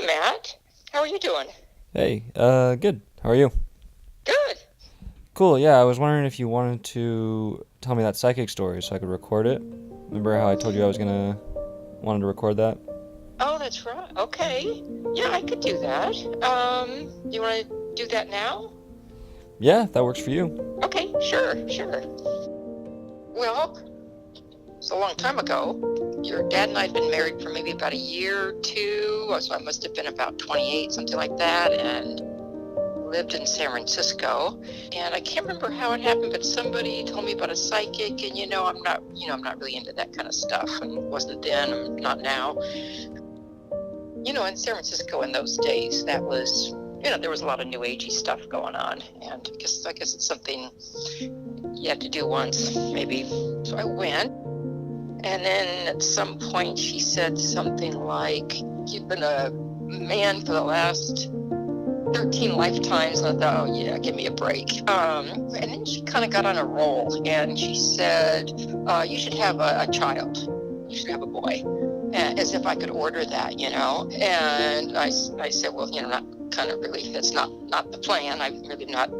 Matt. How are you doing? Hey, good. How are you? Good. Cool, yeah, I was wondering if you wanted to tell me that psychic story so I could record it. Remember how I told you I was gonna wanted to record that? Oh, that's right. Okay. Yeah, I could do that. You want to do that now? Yeah, that works for you. Okay, sure. Well, it's a long time ago. Your dad and I had been married for maybe about a year or two, so I must have been about 28, something like that, and lived in San Francisco. And I can't remember how it happened, but somebody told me about a psychic, and I'm not really into that kind of stuff, and wasn't then, I'm not now. In San Francisco in those days, that was, there was a lot of new agey stuff going on, and I guess it's something you have to do once, maybe. So I went, and then at some point she said something like, "You've been a man for the last 13 lifetimes." And I thought, oh yeah, give me a break. And then she kind of got on a roll, and she said, "You should have a child. You should have a boy." As if I could order that, And I said, well, not kind of really. That's not the plan. I'm really not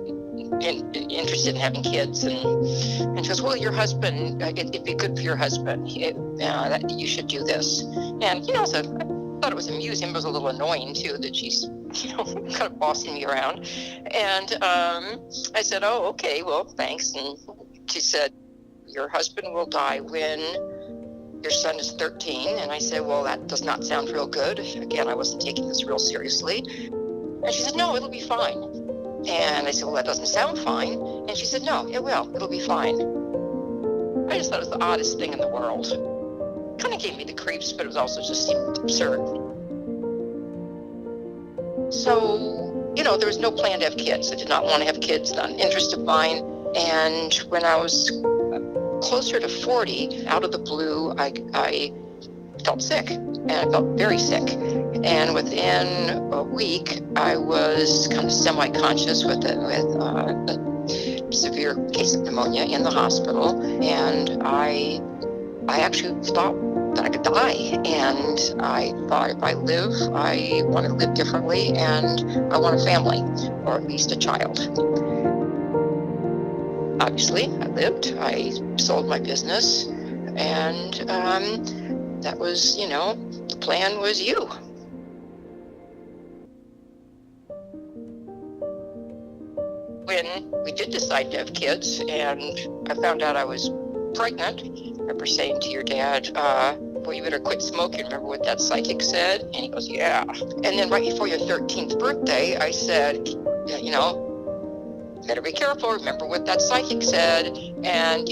interested in having kids. And she goes, well, your husband, it'd be good for your husband. That you should do this. And so I thought it was amusing, but it was a little annoying too that she's kind of bossing me around. And I said, oh, okay, well, thanks. And she said, your husband will die when your son is 13. And I said, well, that does not sound real good. Again, I wasn't taking this real seriously. And she said, no, it'll be fine. And I said, well, that doesn't sound fine. And she said, no, it will. It'll be fine. I just thought it was the oddest thing in the world. Kind of gave me the creeps, but it was also just seemed absurd. So, there was no plan to have kids. I did not want to have kids, not an interest of mine. And when I was closer to 40, out of the blue, I felt sick, and I felt very sick. And within a week, I was kind of semi-conscious with a severe case of pneumonia in the hospital. And I actually thought that I could die. And I thought, if I live, I want to live differently, and I want a family, or at least a child. Obviously, I lived. I sold my business, and that was, the plan was you. When we did decide to have kids, and I found out I was pregnant, I remember saying to your dad, well, you better quit smoking. Remember what that psychic said? And he goes, yeah. And then right before your 13th birthday, I said, better be careful. Remember what that psychic said. And,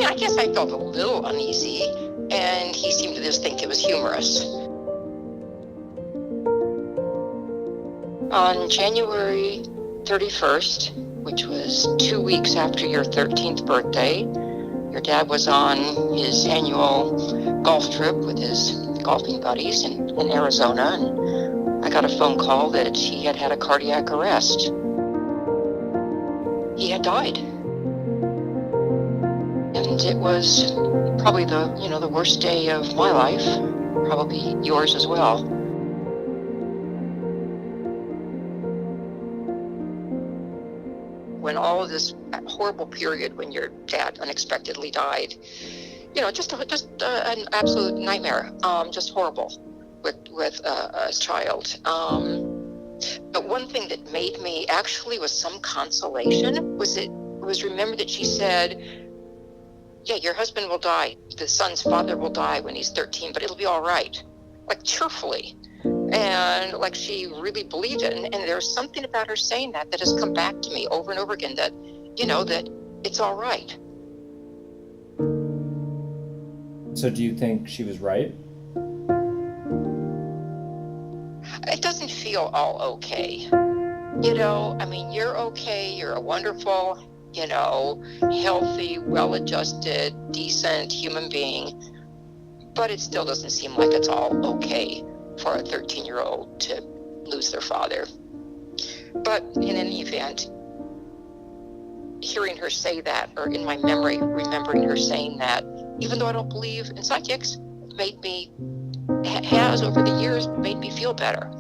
I guess I felt a little uneasy, and he seemed to just think it was humorous. On January 31st, which was 2 weeks after your 13th birthday, your dad was on his annual golf trip with his golfing buddies in Arizona, and I got a phone call that he had had a cardiac arrest. He had died. And it was probably the worst day of my life, probably yours as well. When all of this horrible period when your dad unexpectedly died, just an absolute nightmare, just horrible with a child. But one thing that made me actually was some consolation was remember that she said, yeah, your husband will die. The son's father will die when he's 13, but it'll be all right. Like cheerfully. And like she really believed it. And there's something about her saying that has come back to me over and over again that, that it's all right. So do you think she was right? It doesn't feel all okay. You're okay. You're a wonderful, healthy, well-adjusted, decent human being. But it still doesn't seem like it's all okay for a 13-year-old to lose their father. But in any event, hearing her say that, or in my memory, remembering her saying that, even though I don't believe in psychics, made me that has over the years made me feel better.